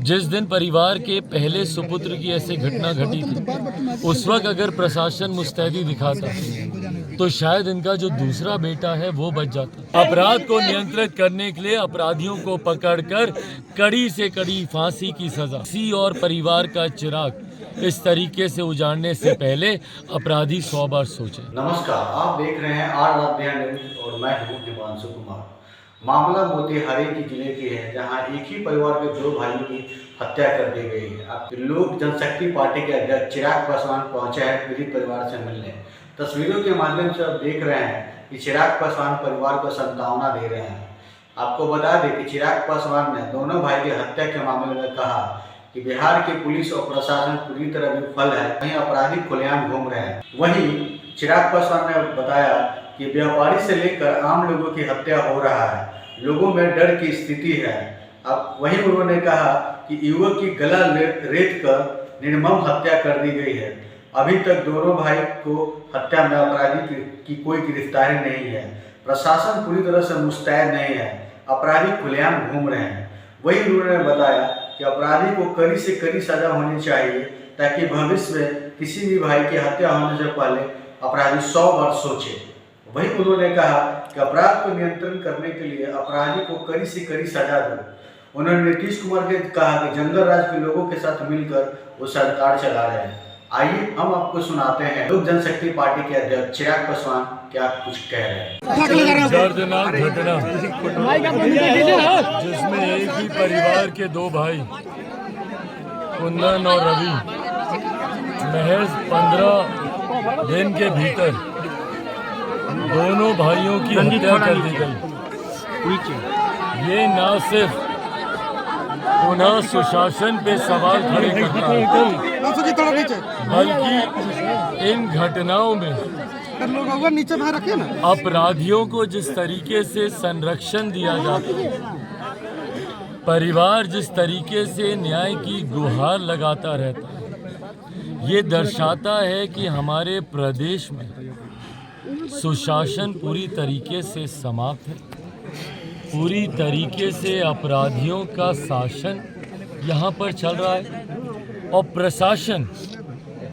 जिस दिन परिवार के पहले सुपुत्र की ऐसी घटना घटी थी, उस वक्त अगर प्रशासन मुस्तैदी दिखाता तो शायद इनका जो दूसरा बेटा है वो बच जाता। अपराध को नियंत्रित करने के लिए अपराधियों को पकड़कर कड़ी से कड़ी फांसी की सजा, किसी और परिवार का चिराग इस तरीके से उजाड़ने से पहले अपराधी 100 बार सोचे। नमस्कार, आप देख रहे हैं आर आराध्या न्यूज और मैं हूं हिमांशु कुमार। मामला मोतिहारी की जिले की है, जहां एक ही परिवार के दो भाइयों की हत्या कर दी गई है। अब लोक जनशक्ति पार्टी के अध्यक्ष चिराग पासवान पहुंचे हैं पीड़ित परिवार से मिलने। तस्वीरों के माध्यम से आप देख रहे हैं कि चिराग पासवान परिवार को सांत्वना दे रहे हैं। आपको बता दें कि चिराग पासवान ने दोनों भाई की हत्या के मामले में कहा कि बिहार की पुलिस और प्रशासन पूरी तरह विफल है, वहीं अपराधी खुलेआम घूम रहे हैं। वहीं चिराग पासवान ने बताया कि व्यापारी से लेकर आम लोगों की हत्या हो रहा है, लोगों में डर की स्थिति है। अब वहीं उन्होंने कहा कि युवक की गला रेत कर निर्मम हत्या कर दी गई है। अभी तक दोनों भाई को हत्या में अपराधी की कोई गिरफ्तारी नहीं है। प्रशासन पूरी तरह से मुस्तैद नहीं है, अपराधी खुलेआम घूम रहे हैं। वहीं उन्होंने बताया कि अपराधी को कड़ी से कड़ी सजा होनी चाहिए, ताकि भविष्य में किसी भी भाई की हत्या होने से पहले अपराधी 100 बार सोचे। वहीं उन्होंने कहा कि अपराध को नियंत्रण करने के लिए अपराधी को कड़ी से कड़ी सजा दो। उन्होंने नीतीश कुमार के कहा कि जंगल राज के लोगों के साथ मिलकर वो सरकार चला रहे हैं। आइए हम आपको सुनाते हैं लोक जनशक्ति पार्टी के अध्यक्ष चिराग पासवान क्या कुछ कह रहे हैं। दर्दनाक घटना जिसमें एक ही परिवार के दो भाई कुंदन और रवि महज 15 दिन के भीतर दोनों भाइयों की हत्या कर दी गई। ये न सिर्फ पुनः सुशासन पे सवाल खड़े करता है, बल्कि इन घटनाओं में अपराधियों को जिस तरीके से संरक्षण दिया जाता है, परिवार जिस तरीके से न्याय की गुहार लगाता रहता है, ये दर्शाता है कि हमारे प्रदेश में सुशासन पूरी तरीके से समाप्त है। पूरी तरीके से अपराधियों का शासन यहाँ पर चल रहा है और प्रशासन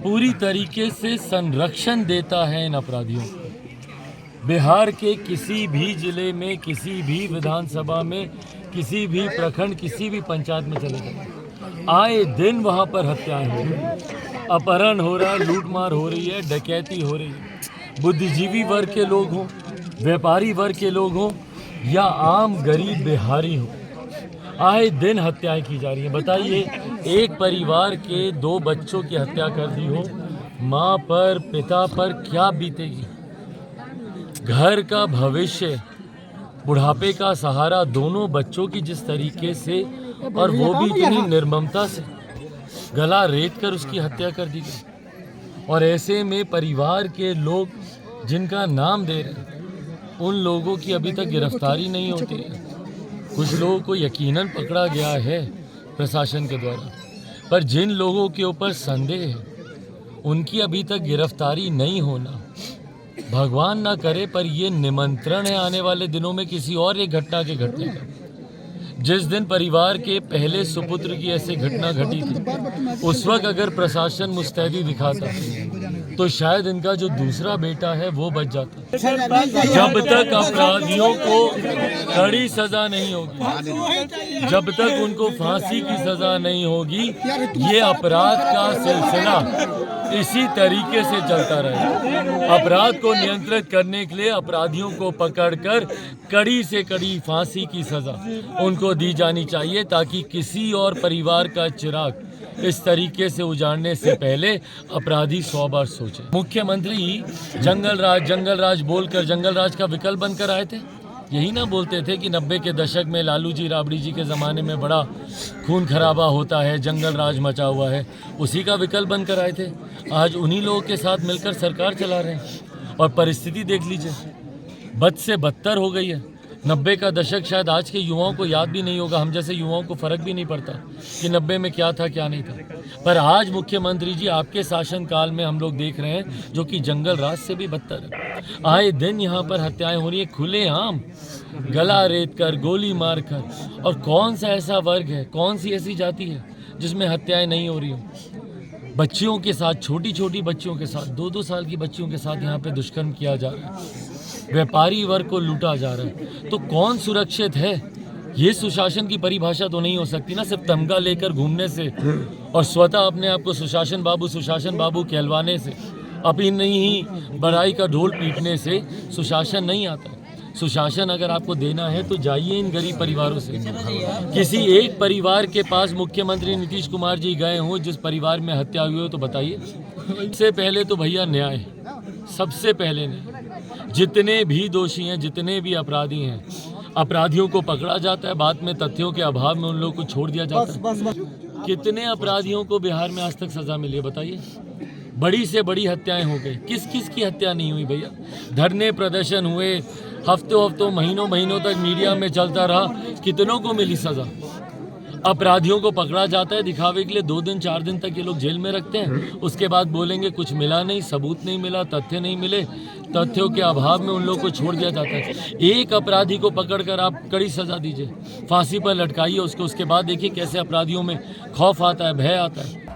पूरी तरीके से संरक्षण देता है इन अपराधियों को। बिहार के किसी भी जिले में, किसी भी विधानसभा में, किसी भी प्रखंड, किसी भी पंचायत में चले जाए, आए दिन वहाँ पर हत्याएं हो रही हैं, अपहरण हो रहा है, लूटमार हो रही है, डकैती हो रही है। बुद्धिजीवी वर्ग के लोग हों, व्यापारी वर्ग के लोग हों या आम गरीब बिहारी हो, आए दिन हत्याएं की जा रही हैं। बताइए, एक परिवार के 2 बच्चों की हत्या कर दी हो, माँ पर, पिता पर क्या बीतेगी। घर का भविष्य, बुढ़ापे का सहारा दोनों बच्चों की जिस तरीके से, और वो भी इतनी निर्ममता से गला रेत कर उसकी हत्या कर दी गई। और ऐसे में परिवार के लोग जिनका नाम दे रहे हैं, उन लोगों की अभी तक गिरफ्तारी नहीं होती है। कुछ लोगों को यकीनन पकड़ा गया है प्रशासन के द्वारा, पर जिन लोगों के ऊपर संदेह है उनकी अभी तक गिरफ्तारी नहीं होना, भगवान ना करे, पर ये निमंत्रण है आने वाले दिनों में किसी और एक घटना के घटने का। जिस दिन परिवार के पहले सुपुत्र की ऐसी घटना घटी थी, उस वक्त अगर प्रशासन मुस्तैदी दिखाता तो शायद इनका जो दूसरा बेटा है वो बच जाता। जब तक अपराधियों को कड़ी सजा नहीं होगी, जब तक उनको फांसी की सजा नहीं होगी, ये अपराध का सिलसिला इसी तरीके से चलता रहेगा। अपराध को नियंत्रित करने के लिए अपराधियों को पकड़कर कड़ी से कड़ी फांसी की सजा उनको दी जानी चाहिए, ताकि किसी और परिवार का चिराग इस तरीके से उजाड़ने से पहले अपराधी 100 बार सोचे। मुख्यमंत्री जंगल राज बोलकर जंगल राज का विकल्प बनकर आए थे। यही ना बोलते थे कि 90 के दशक में लालू जी, राबड़ी जी के ज़माने में बड़ा खून खराबा होता है, जंगल राज मचा हुआ है, उसी का विकल्प बनकर आए थे। आज उन्हीं लोगों के साथ मिलकर सरकार चला रहे हैं और परिस्थिति देख लीजिए, बद से बदतर हो गई है। 90 का दशक शायद आज के युवाओं को याद भी नहीं होगा, हम जैसे युवाओं को फर्क भी नहीं पड़ता कि 90 में क्या था क्या नहीं था। पर आज मुख्यमंत्री जी आपके शासनकाल में हम लोग देख रहे हैं जो कि जंगल राज से भी बदतर है। आए दिन यहाँ पर हत्याएं हो रही है खुलेआम, गला रेत कर, गोली मार कर। और कौन सा ऐसा वर्ग है, कौन सी ऐसी जाति है जिसमें हत्याएं नहीं हो रही हो? बच्चियों के साथ, छोटी छोटी बच्चियों के साथ, 2-2 साल की बच्चियों के साथ यहाँ पे दुष्कर्म किया जा रहा है, व्यापारी वर्ग को लूटा जा रहा है। तो कौन सुरक्षित है? ये सुशासन की परिभाषा तो नहीं हो सकती ना, सिर्फ तमगा लेकर घूमने से और स्वतः अपने आप को सुशासन बाबू कहलवाने से, अपनी ही बड़ाई का ढोल पीटने से सुशासन नहीं आता। सुशासन अगर आपको देना है तो जाइए इन गरीब परिवारों से। किसी एक परिवार के पास मुख्यमंत्री नीतीश कुमार जी गए हों जिस परिवार में हत्या हुई हो तो बताइए। इससे पहले तो भैया न्याय, सबसे पहले न्याय। जितने भी दोषी हैं, जितने भी अपराधी हैं, अपराधियों को पकड़ा जाता है, बाद में तथ्यों के अभाव में उन लोगों को छोड़ दिया जाता है। कितने अपराधियों को बिहार में आज तक सजा मिली है बताइए? बड़ी से बड़ी हत्याएं हो गई, किस किस की हत्या नहीं हुई भैया? धरने प्रदर्शन हुए, हफ्तों महीनों तक मीडिया में चलता रहा, कितनों को मिली सजा? अपराधियों को पकड़ा जाता है दिखावे के लिए, 2 दिन 4 दिन तक ये लोग जेल में रखते हैं, उसके बाद बोलेंगे कुछ मिला नहीं, सबूत नहीं मिला, तथ्य नहीं मिले, तथ्यों के अभाव में उन लोगों को छोड़ दिया जाता है। एक अपराधी को पकड़कर आप कड़ी सजा दीजिए, फांसी पर लटकाइए उसको, उसके बाद देखिए कैसे अपराधियों में खौफ आता है, भय आता है।